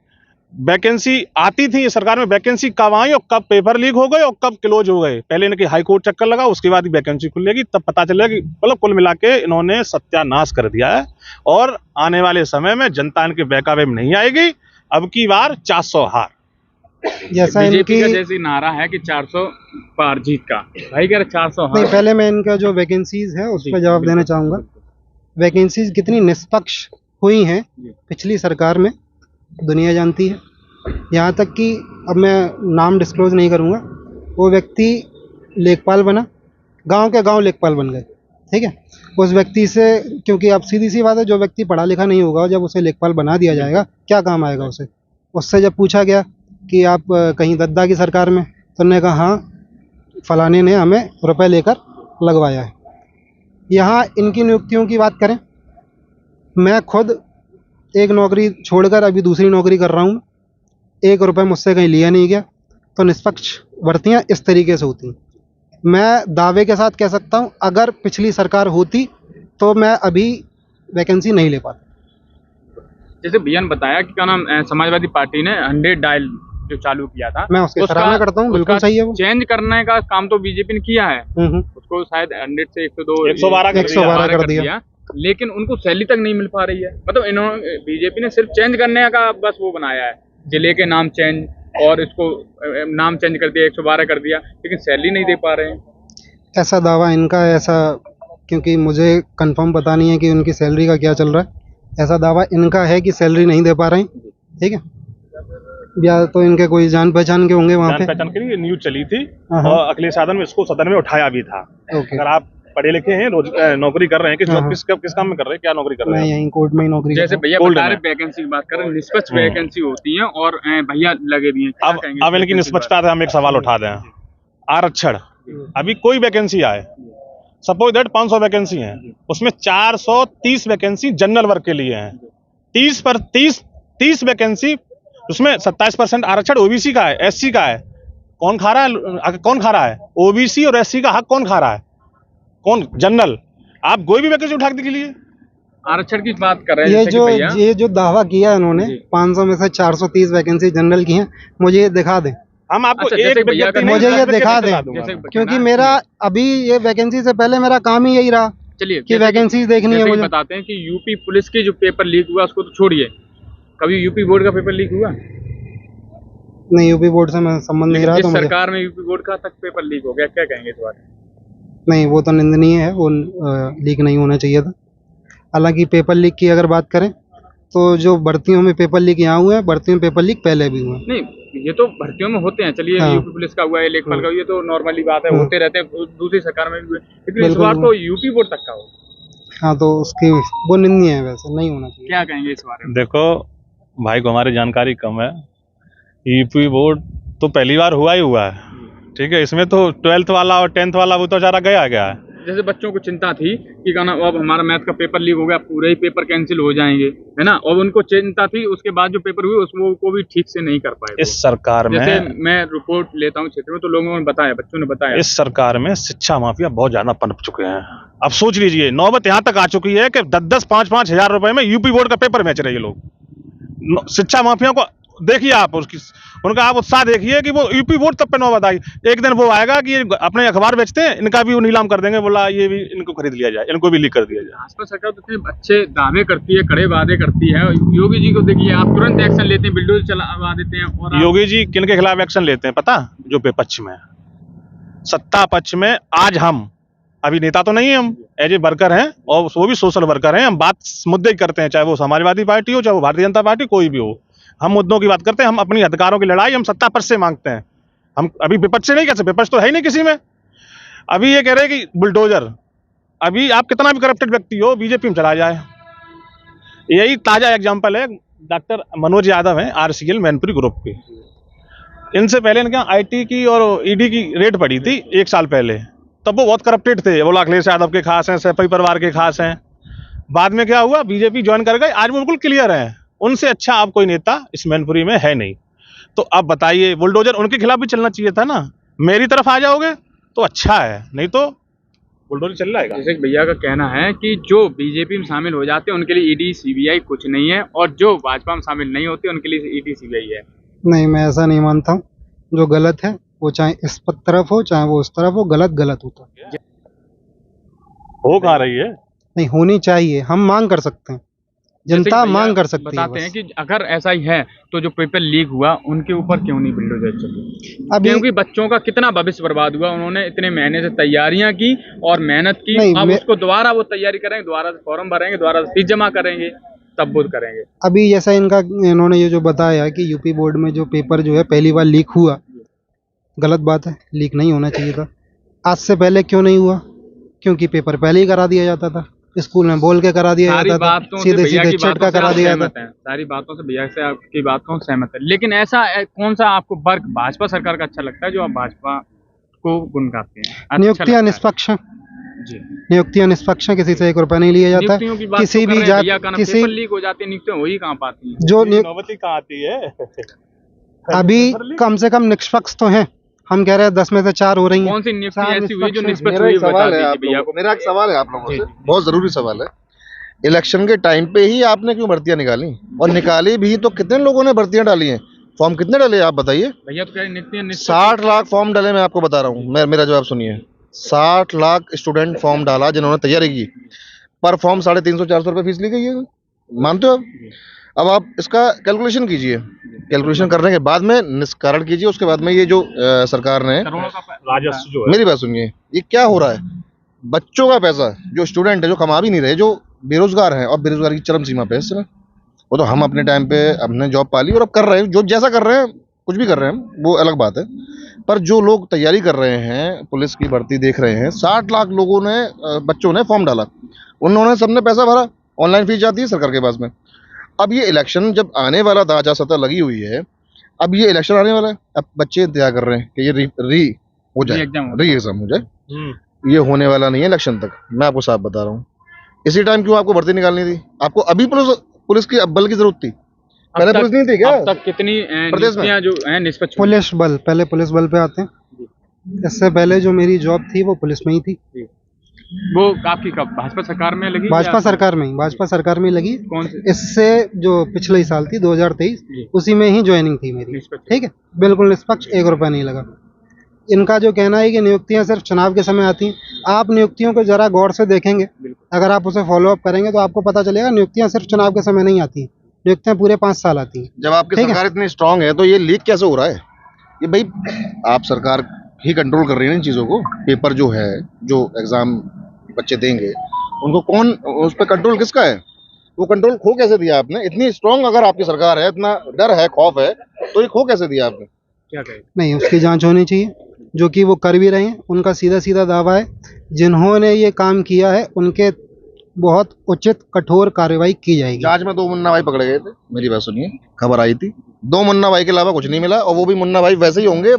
वैकेंसी आती थी ये सरकार में, वैकेंसी कब आई और कब पेपर लीक हो गए और कब क्लोज हो गए, पहले इनके हाई कोर्ट चक्कर लगा, उसके बाद ही वैकेंसी खुलेगी, तब पता चलेगा कि मतलब कुल मिला के इन्होंने सत्यानाश कर दिया है। और आने वाले समय में जनता इनके बहकावे में नहीं आएगी। अब की बार 400 हार। जैसा बीजेपी का इनकी जैसी नारा है कि 400 पार जीत का, भाई कह रहे 400 नहीं, हार। पहले मैं इनका जो वैकेंसीज है उस पर जवाब देना चाहूँगा। वैकेंसीज कितनी निष्पक्ष हुई हैं पिछली सरकार में, दुनिया जानती है। यहाँ तक कि अब मैं नाम डिस्क्लोज नहीं करूँगा, वो व्यक्ति लेखपाल बना, गांव के गांव लेखपाल बन गए, ठीक है। उस व्यक्ति से, क्योंकि अब सीधी सी बात है, जो व्यक्ति पढ़ा लिखा नहीं होगा, जब उसे लेखपाल बना दिया जाएगा, क्या काम आएगा उसे। उससे जब पूछा गया कि आप कहीं दद्दा की सरकार में, तो उन्होंने कहा हाँ, फलाने ने हमें रुपए लेकर लगवाया है। यहाँ इनकी नियुक्तियों की बात करें, मैं खुद एक नौकरी छोड़कर अभी दूसरी नौकरी कर रहा हूँ, 1 रुपये मुझसे कहीं लिया नहीं गया। तो निष्पक्ष भर्तियाँ इस तरीके से होती हैं। मैं दावे के साथ कह सकता हूँ, अगर पिछली सरकार होती तो मैं अभी वैकेंसी नहीं ले पाता। जैसे भैया ने बताया कि क्या नाम समाजवादी पार्टी ने 100 डायल जो चालू किया था, मैं उसकी सराहना करता हूँ, बिल्कुल सही है वो। चेंज करने का काम तो बीजेपी ने किया है। उसको शायद 100 से 102 112 कर दिया। लेकिन उनको सैलरी तक नहीं मिल पा रही है। मतलब इन्होंने, बीजेपी ने सिर्फ चेंज करने का बस वो बनाया है, जिले के नाम चेंज, और इसको नाम चेंज कर दिया, 112 कर दिया, लेकिन सैलरी नहीं दे पा रहे हैं। ऐसा दावा इनका है, ऐसा, क्योंकि मुझे कंफर्म पता नहीं है कि उनकी सैलरी का क्या चल रहा है। ऐसा दावा इनका है कि सैलरी नहीं दे पा रहे हैं, ठीक है। या तो इनके कोई जान पहचान के होंगे वहाँ पे। पहचान के लिए न्यूज चली थी और अखिलेश यादव ने इसको सदन में उठाया भी था। अगर आप पढ़े लिखे हैं, रोज नौकरी कर रहे हैं, किस काम में कर रहे हैं, क्या नौकरी कर रहे हैं? मैं यहीं कोर्ट में ही नौकरी जैसे भैया Gold बता रहे में। वैकेंसी की बात कर रहे हैं, निष्पक्ष वैकेंसी होती है और भैया लगे भी हैं। अब इनकी निष्पक्षता से हम एक सवाल उठा दें। आरक्षण, अभी कोई वैकेंसी आए, सपोज दैट 500 वैकेंसी हैं, उसमें 430 वैकेंसी जनरल वर्ग के लिए हैं। 30 वैकेंसी, उसमें 27% आरक्षण ओबीसी का है, एससी का है। कौन खा रहा है? ओबीसी और एससी का हक कौन खा रहा है? कौन? जनरल। आप कोई भी वैकेंसी उठा के लिए आरक्षण की बात कर रहे हैं। ये जो दावा किया इन्होंने, 500 में से 430 वैकेंसी जनरल की हैं, मुझे ये दिखा दें। हम आपको अच्छा, जैसे भैया का मुझे ये दिखा दें, जैसे क्योंकि मेरा अभी ये वैकेंसी से पहले मेरा काम ही यही रहा चलिए कि वैकेंसी देखनी है मुझे। बताते हैं कि यूपी पुलिस की जो पेपर लीक हुआ उसको तो छोड़िए, कभी यूपी बोर्ड का पेपर लीक हुआ? नहीं, यूपी बोर्ड से मैं संबंध नहीं रहा। जिस तो मुझे सरकार में यूपी बोर्ड का तक पेपर लीक हो गया, क्या कहेंगे इस बारे में? नहीं, वो तो निंदनीय है, वो लीक नहीं होना चाहिए था। हालांकि पेपर लीक की अगर बात करें तो जो भर्तियों में पेपर लीक यहाँ हुए हैं, भर्तियों में पेपर लीक पहले भी हुए हैं। नहीं, ये तो भर्तियों में होते हैं, चलिए हाँ। यूपी पुलिस का हुआ है, लेखपाल का हुआ, ये तो नॉर्मली बात है, होते रहते हैं, दूसरी सरकार में भी हुए, लेकिन इस बिल्कुल। बार तो यूपी बोर्ड तक का हो। हाँ, तो उसकी वो निंदनीय है, वैसे नहीं होना चाहिए। क्या कहेंगे इस बारे में? देखो भाई को हमारी जानकारी कम है। यूपी बोर्ड तो पहली बार हुआ ही हुआ है, ठीक है। इसमें तो 12th वाला और 10th वाला वो तो सारा गया है। जैसे बच्चों को चिंता थी कि कहना अब हमारा मैथ का पेपर लीक हो गया, पूरे ही पेपर कैंसिल हो जाएंगे, है ना, और उनको चिंता थी, उसके बाद जो पेपर हुए उसको को भी ठीक से नहीं कर पाए। इस सरकार में, जैसे मैं रिपोर्ट लेता हूँ क्षेत्र में, तो लोगों ने बताया, बच्चों ने बताया, इस सरकार में शिक्षा माफिया बहुत ज्यादा पनप चुके हैं। अब सोच लीजिए, नौबत यहाँ तक आ चुकी है कि 10-10, 5-5 हजार रुपए में यूपी बोर्ड का पेपर बेच रहे हैं ये लोग। शिक्षा माफिया को देखिए आप, उसकी उनका आप उत्साह देखिए कि वो यूपी वोट तब पे नौबत आई। एक दिन वो आएगा कि ये अपने अखबार बेचते हैं, इनका भी वो नीलाम कर देंगे, बोला ये भी इनको खरीद लिया जाए, इनको भी लीक कर दिया जाए। भाजपा सरकार तो इतने अच्छे दावे करती है, कड़े वादे करती है। योगी जी को देखिए, आप तुरंत एक्शन लेते हैं, बिल्डोजर चलवा देते हैं। और योगी जी किन के खिलाफ एक्शन लेते हैं पता? जो विपक्ष में, सत्ता पक्ष में आज हम अभी नेता तो नहीं है, हम एज ए वर्कर हैं, और वो भी सोशल वर्कर हैं। हम बात मुद्दे की करते हैं, चाहे वो समाजवादी पार्टी हो, चाहे वो भारतीय जनता पार्टी, कोई भी हो। हम मुद्दों की बात करते हैं, हम अपनी अधिकारों की लड़ाई हम सत्ता पक्ष से मांगते हैं। हम अभी विपक्ष से नहीं कर सकते, विपक्ष तो है ही नहीं किसी में। अभी ये कह रहे हैं कि बुलडोजर, अभी आप कितना भी करप्टेड व्यक्ति हो, बीजेपी में चला जाए। यही ताजा एग्जाम्पल है, डॉक्टर मनोज यादव हैं, RCL मैनपुरी ग्रुप के। इनसे पहले इनके यहाँ IT की और ED की रेड पड़ी थी 1 साल पहले, तब वो बहुत करप्टेड थे। वो अखिलेश यादव के खास हैं, सैफई परिवार के खास हैं। बाद में क्या हुआ, बीजेपी ज्वाइन कर गए, आज वो बिल्कुल क्लियर है। उनसे अच्छा अब कोई नेता इस मैनपुरी में है नहीं। तो अब बताइए, बुलडोजर उनके खिलाफ भी चलना चाहिए था ना। मेरी तरफ आ जाओगे तो अच्छा है, नहीं तो बुलडोजर चल जाएगा। जैसे भैया का कहना है कि जो बीजेपी में शामिल हो जाते हैं उनके लिए ED CBI कुछ नहीं है, और जो भाजपा में शामिल नहीं होते उनके लिए ED CBI है। नहीं, मैं ऐसा नहीं मानता हूँ। जो गलत है वो चाहे इस तरफ हो चाहे वो उस तरफ हो, गलत गलत होता है। हो कहाँ रही है? नहीं होनी चाहिए, हम मांग कर सकते हैं, जैसे कि जनता भैया मांग कर सकती है। बताते हैं बस। कि अगर ऐसा ही है तो जो पेपर लीक हुआ उनके ऊपर क्यों नहीं बिल्डोजर चली? अभी क्योंकि बच्चों का कितना भविष्य बर्बाद हुआ, उन्होंने इतने महीने से तैयारियां की और मेहनत की। नहीं, अब उसको दोबारा वो तैयारी करेंगे, दोबारा से फॉर्म भरेंगे, दोबारा से फीस जमा करेंगे, तब वो करेंगे। अभी जैसा इन्होंने ये जो बताया कि यूपी बोर्ड में जो पेपर जो है पहली बार लीक हुआ, गलत बात है, लीक नहीं होना चाहिए था। आज से पहले क्यों नहीं हुआ? क्योंकि पेपर पहले ही करा दिया जाता था, स्कूल में बोल के करा दिया सारी जाता था, बातों से सीधे भैया सीधे की चट का बातों से करा आप दिया सहमत जाता। हैं, सारी बातों से भैया से आपकी बातों से सहमत है। लेकिन ऐसा कौन सा आपको वर्ग भाजपा सरकार का अच्छा लगता है जो आप भाजपा को गुनगाते हैं? अच्छा नियुक्तियां लगता है? निष्पक्ष हैं। जी, नियुक्तियां निष्पक्ष हैं, किसी से 1 रुपया नहीं लिया जाता। नियुक्तियों की बात किसी तो कर भी रहे हैं भैया का जात, ना, किसी पेपर लीक हो जाते हैं, नियुक्तियां हो ही कहाँ पाती हैं? जो नौबती कहाँ आती है? अभी कम से कम निष्पक्ष तो हैं। हम कह रहे हैं 10 में से 4 हो रही हैं। कौन सी नियुक्ति चार ऐसी हुई जो निष्पक्ष निष्पक्ष मेरा हुई? एक बता सवाल है दीजिए आप भैया लोगों को। को, मेरा एक सवाल है आप लोगों जी, से, जी। बहुत जरूरी सवाल है। इलेक्शन के टाइम पे ही आपने क्यों भर्तियां निकाली? और निकाली भी तो कितने लोगों ने भर्तियां डाली हैं? फॉर्म कितने डाले आप बताइए? भैया तो कह रहे हैं नियुक्तियां निष्पक्ष। 60 लाख फॉर्म डाले, मैं आपको बता रहा हूँ। मेरा जवाब सुनिए। 60 लाख स्टूडेंट फॉर्म डाला जिन्होंने तैयारी की, पर फॉर्म 350-400 रुपये फीस ली गई है। मानते हो आप? अब आप इसका कैलकुलेशन कीजिए, कैलकुलेशन करने के बाद में निष्करण कीजिए। उसके बाद में ये जो सरकार ने, करोड़ों का राजस्व जो है, मेरी बात सुनिए, ये क्या हो रहा है? बच्चों का पैसा, जो स्टूडेंट है, जो कमा भी नहीं रहे, जो बेरोजगार हैं और बेरोजगारी की चरम सीमा पे है इस समय। वो तो हम अपने टाइम पे हमने जॉब पाली और अब कर रहे हैं, जो जैसा कर रहे हैं, कुछ भी कर रहे हैं हम, वो अलग बात है। पर जो लोग तैयारी कर रहे हैं, पुलिस की भर्ती देख रहे हैं, 60 लाख लोगों ने, बच्चों ने फॉर्म डाला, उन्होंने सबने पैसा भरा, ऑनलाइन फीस जाती है सरकार के पास में। अब ये इलेक्शन जब आने वाला था, आचार संहिता लगी हुई है, अब ये इलेक्शन आने वाला है, अब बच्चे इंतजार कर रहे हैं कि ये री हो जाए, री एग्जाम हो जाए। ये होने वाला नहीं है इलेक्शन तक, मैं आपको साफ बता रहा हूँ। इसी टाइम क्यों आपको भर्ती निकालनी थी? आपको अभी पुलिस की बल की जरूरत थी, पहले पुलिस नहीं थी क्या? अब तक कितनी प्रदेश में? नियुक्तियां जो हैं निष्पक्ष हुई? पुलिस बल, पहले पुलिस बल पे आते हैं। इससे पहले जो मेरी जॉब थी वो पुलिस में ही थी। वो आपकी कब भाजपा सरकार में लगी? भाजपा या सरकार में ही, भाजपा सरकार में ही लगी। कौन से? इससे जो पिछले ही साल थी 2023, उसी में ही ज्वाइनिंग थी मेरी। निष्पक्ष। ठीक है, बिल्कुल निष्पक्ष, 1 रुपया नहीं लगा। इनका जो कहना है कि नियुक्तियां सिर्फ चुनाव के समय आती हैं, आप नियुक्तियों को जरा गौर से देखेंगे, अगर आप उसे फॉलो अप करेंगे तो आपको पता चलेगा नियुक्तियां सिर्फ चुनाव के समय नहीं आती, नियुक्तियां पूरे 5 साल आती हैं। जब आपकी ठीक है। सरकार इतनी स्ट्रांग है तो ये लीक कैसे हो रहा है? ये भाई आप सरकार ही कंट्रोल कर रही है इन चीज़ों को। पेपर जो है, जो एग्जाम बच्चे देंगे, उनको कौन, उस पर कंट्रोल किसका है? वो कंट्रोल खो कैसे दिया आपने? इतनी स्ट्रांग अगर आपकी सरकार है, इतना डर है, खौफ है, तो ये खो कैसे दिया आपने? क्या कहे? नहीं, उसकी जांच होनी चाहिए, जो कि वो कर भी रहे हैं। उनका सीधा सीधा दावा है, जिन्होंने ये काम किया है उनके बहुत उचित कठोर कार्रवाई की जाएगी। जांच में 2 मुन्ना भाई पकड़े गए थे, मेरी बात सुनिए, खबर आई थी। 2 मुन्ना भाई के अलावा कुछ नहीं मिला, और वो भी मुन्ना भाई वैसे ही होंगे,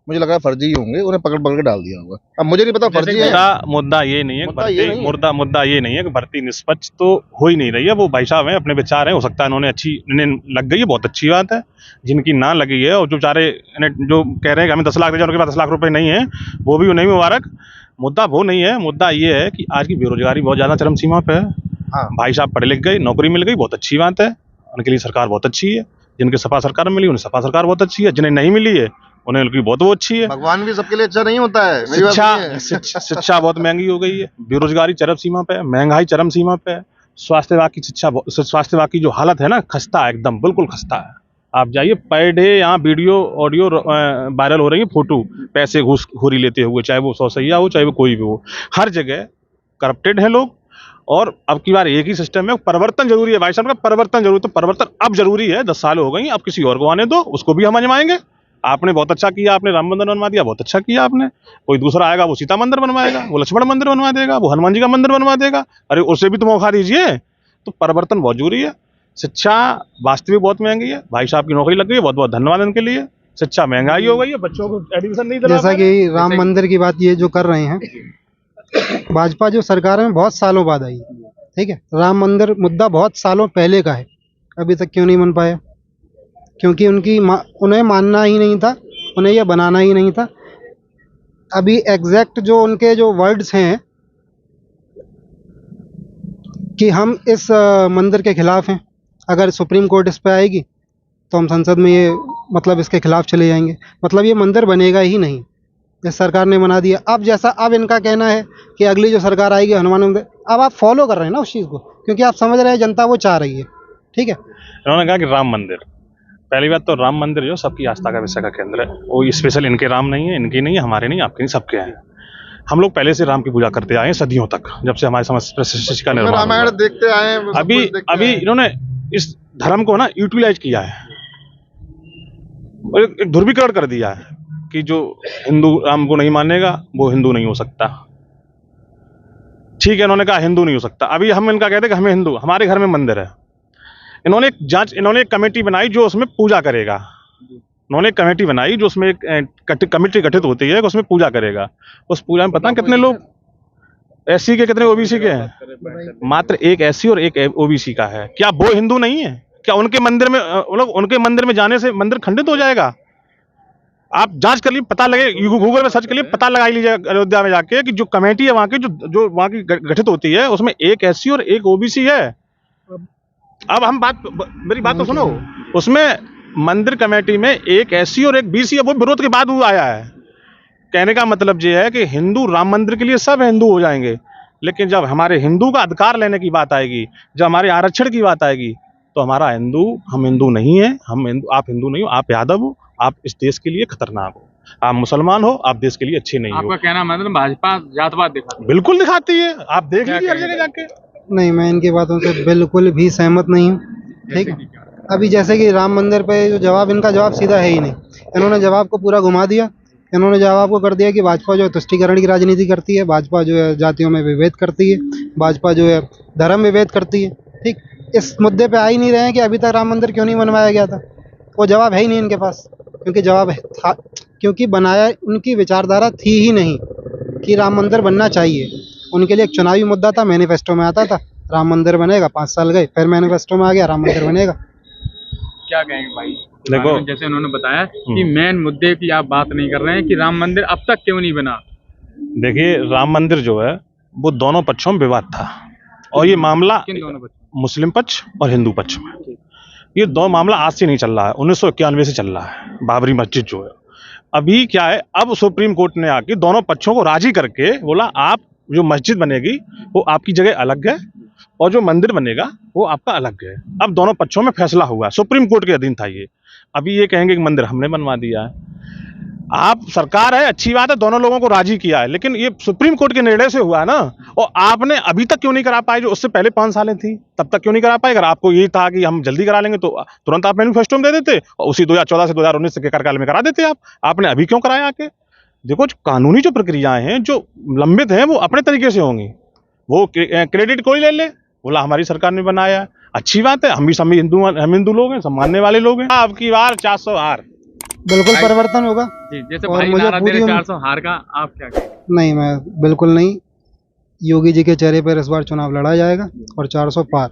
मुझे लगा फर्जी ही होंगे, उन्हें पकड़ के डाल दिया होगा। अब मुझे नहीं पता फर्जी है। मुद्दा ये नहीं है कि मुद्दा ये भर्ती, नहीं है। मुद्दा ये नहीं है कि भर्ती निष्पक्ष तो हो ही नहीं रही है। वो भाई साहब हैं, अपने विचार हैं, हो सकता है इन्होंने इन्हें लग गई है, बहुत अच्छी बात है। जिनकी ना लगी है, और जो बेचारे जो कह रहे हैं कि हमें 10 लाख दे जाओ, उनके पास 10 लाख रुपए नहीं है, वो भी नहीं मुबारक। मुद्दा वो नहीं है, मुद्दा ये है कि आज की बेरोजगारी बहुत ज़्यादा चरम सीमा पे है। हाँ। भाई साहब पढ़े लिख गए, नौकरी मिल गई, बहुत अच्छी बात है। उनके लिए सरकार बहुत अच्छी है। जिनके सपा सरकार मिली उन्हें सपा सरकार बहुत अच्छी है, जिन्हें नहीं मिली है उन्हें उनकी बहुत वो अच्छी है। भगवान भी सबके लिए अच्छा नहीं होता है, मेरी बात नहीं है। शिक्षा बहुत महंगी हो गई है, बेरोजगारी चरम सीमा पे है, महंगाई चरम सीमा पे है, स्वास्थ्य विभाग की जो हालत है ना, खस्ता है, एकदम बिल्कुल खस्ता है। आप जाइए पर डे यहाँ वीडियो ऑडियो वायरल हो रही है, फोटो पैसे घूसखोरी लेते हुए, चाहे वो सौसैया हो चाहे वो कोई भी हो, हर जगह करप्टेड है लोग। और अब की बार एक ही सिस्टम है, परिवर्तन जरूरी है भाई साहब, का परिवर्तन जरूरी, तो परिवर्तन अब जरूरी है। 10 साल हो गई, अब किसी और को आने दो, उसको भी हम आजमाएंगे। आपने बहुत अच्छा किया, आपने राम मंदिर बनवा दिया, बहुत अच्छा किया आपने। कोई दूसरा आएगा वो सीता मंदिर बनवाएगा, वो लक्ष्मण मंदिर बनवा देगा, वो हनुमान जी का मंदिर बनवा देगा। अरे उसे भी तो मौका दीजिए। तो परिवर्तन बहुत जरूरी है। शिक्षा वास्तविक बहुत महंगी है, भाई साहब की नौकरी लग गई है, बहुत बहुत धन्यवाद उनके लिए। शिक्षा महंगाई हो गई है, बच्चों को एडमिशन नहीं दिला जैसा कि राम मंदिर की बात ये जो कर रहे हैं, भाजपा जो सरकार में बहुत सालों बाद आई, ठीक है। राम मंदिर मुद्दा बहुत सालों पहले का है, अभी तक क्यों नहीं बन पाया? क्योंकि उन्हें मानना ही नहीं था, उन्हें यह बनाना ही नहीं था। अभी एग्जैक्ट जो उनके जो वर्ड्स हैं कि हम इस मंदिर के खिलाफ हैं, अगर सुप्रीम कोर्ट इस पे आएगी तो हम संसद में ये मतलब इसके खिलाफ चले जाएंगे। मतलब ये मंदिर बनेगा ही नहीं, इस सरकार ने बना दिया। अब इनका कहना है कि अगली जो सरकार आएगी हनुमान मंदिर, अब आप फॉलो कर रहे हैं ना उस चीज़ को, क्योंकि आप समझ रहे हैं जनता वो चाह रही है, ठीक है। उन्होंने कहा कि राम मंदिर, पहली बात तो राम मंदिर जो सबकी आस्था का विषय का केंद्र है, वो स्पेशल इनके राम नहीं है, इनकी नहीं है, हमारे नहीं, आपके नहीं, सबके हैं। हम लोग पहले से राम की पूजा करते आए हैं सदियों तक, जब से हमारे समाज का निर्माण हुआ। रामायण देखते आए हैं, सब अभी कुछ देखते अभी आए हैं। इन्होंने इस धर्म को ना यूटिलाइज किया है और एक ध्रुवीकरण कर दिया है कि जो हिंदू राम को नहीं मानेगा वो हिंदू नहीं हो सकता। ठीक है, इन्होंने कहा हिंदू नहीं हो सकता। अभी हम इनका कहते हैं कि हमें हिंदू, हमारे घर में मंदिर है। इन्होंने एक कमेटी बनाई जो उसमें पूजा करेगा। उन्होंने एक कमेटी बनाई जो उसमें एक कमेटी गठित होती है, उसमें पूजा करेगा। उस पूजा में पता कितने लोग एससी के, कितने ओबीसी के हैं? मात्र एक एससी और एक ओबीसी का है। क्या वो हिंदू नहीं है? क्या उनके मंदिर में उनके मंदिर में जाने से मंदिर खंडित हो जाएगा? आप जांच कर लीजिए, पता लगे, गूगल में सर्च कर लीजिए, पता लगा लीजिए अयोध्या में जाके कि जो कमेटी है वहाँ की, जो वहाँ की गठित होती है, उसमें एक एससी और एक ओबीसी है। अब हम मेरी बात तो सुनो, उसमें मंदिर कमेटी में एक एससी और एक बीसी है, वो विरोध के बाद वो आया है। कहने का मतलब ये है कि हिंदू राम मंदिर के लिए सब हिंदू हो जाएंगे, लेकिन जब हमारे हिंदू का अधिकार लेने की बात आएगी, जब हमारे आरक्षण की बात आएगी, तो हमारा हिंदू, हम हिंदू नहीं है, आप हिंदू नहीं हो, आप यादव हो, आप इस देश के लिए खतरनाक हो, आप मुसलमान हो, आप देश के लिए अच्छे नहीं हो। आपका कहना मतलब भाजपा जातवाद दिखाती है? बिल्कुल दिखाती है, आप देख लीजिए हर जगह जाके। नहीं, मैं इनकी बातों से बिल्कुल भी सहमत नहीं हूँ, ठीक है। अभी जैसे कि राम मंदिर पे जो जवाब, इनका जवाब सीधा है ही नहीं। इन्होंने जवाब को पूरा घुमा दिया। इन्होंने जवाब को कर दिया कि भाजपा जो है तुष्टीकरण की राजनीति करती है, भाजपा जो है जातियों में विभेद करती है, भाजपा जो है धर्म विभेद करती है, ठीक। इस मुद्दे पे आ ही नहीं रहे हैं कि अभी तक राम मंदिर क्यों नहीं बनवाया गया था। वो जवाब है ही नहीं इनके पास, क्योंकि जवाब था, क्योंकि बनाया उनकी विचारधारा थी ही नहीं कि राम मंदिर बनना चाहिए। उनके लिए एक चुनावी मुद्दा था, मैनिफेस्टो में आता था राम मंदिर बनेगा, 5 साल गए, फिर मैनिफेस्टो में आ गया राम मंदिर बनेगा। क्या कहेंगे भाई? देखो, जैसे उन्होंने बताया कि मेन मुद्दे की आप बात नहीं कर रहे हैं कि राम मंदिर अब तक क्यों नहीं बना। देखिए, राम मंदिर जो है वो दोनों पक्षों में विवाद था, और ये मामला किन दोनों पक्ष? मुस्लिम पक्ष और हिंदू पक्ष में। ये दो मामला आज से नहीं चल रहा है, 1991 से चल रहा है। बाबरी मस्जिद जो है, अभी क्या है, अब सुप्रीम कोर्ट ने आके दोनों पक्षों को राजी करके बोला, आप जो मस्जिद बनेगी वो आपकी जगह अलग है और जो मंदिर बनेगा वो आपका अलग है। अब दोनों पक्षों में फैसला हुआ, सुप्रीम कोर्ट के अधीन था ये। अभी ये कहेंगे कि मंदिर हमने बनवा दिया है। आप सरकार है, अच्छी बात है, दोनों लोगों को राजी किया है, लेकिन ये सुप्रीम कोर्ट के निर्णय से हुआ है ना। और आपने अभी तक क्यों नहीं करा पाए? जो उससे पहले 5 सालें थी, तब तक क्यों नहीं करा पाए? अगर आपको यही था कि हम जल्दी करा लेंगे तो तुरंत आप मैनिफेस्टो में दे देते और उसी 2014 से 2019 के कार्यकाल में करा देते आप। आपने अभी क्यों कराया आके? देखो, कानूनी जो प्रक्रियाएं हैं जो लंबित हैं वो अपने तरीके से होंगी। वो क्रेडिट कोई ले ले, बोला हमारी सरकार ने बनाया, अच्छी बात है, हम हिंदू लोग हैं, सब मानने वाले लोग हैं। आपकी बार 400 हार, बिल्कुल परिवर्तन होगा। जी, जैसे और भाई मुझे नारा दे रहे पूरी 400 हार का, आप क्या कहेंगे? नहीं, मैं बिल्कुल नहीं। योगी जी के चेहरे पर इस बार चुनाव लड़ा जाएगा और 400 पार।